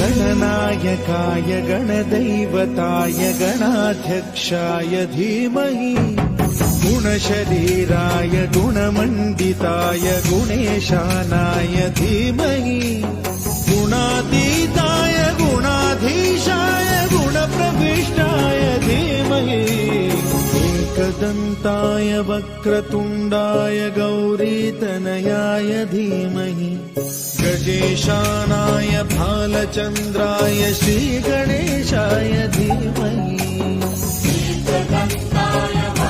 गणनायकाय गणदैवताय गणाध्यक्षाय धीमहि गुणशरीराय गुणमण्डिताय गुणेशानाय धीमहि गुणातीताय गुणाधीशाय गुणप्रविष्टाय धीमहि एकदन्ताय वक्रतुण्डाय गौरीतनयाय धीमहि गजेशानाय भालचन्द्राय श्रीगणेशाय धीमहि एकदन्ताय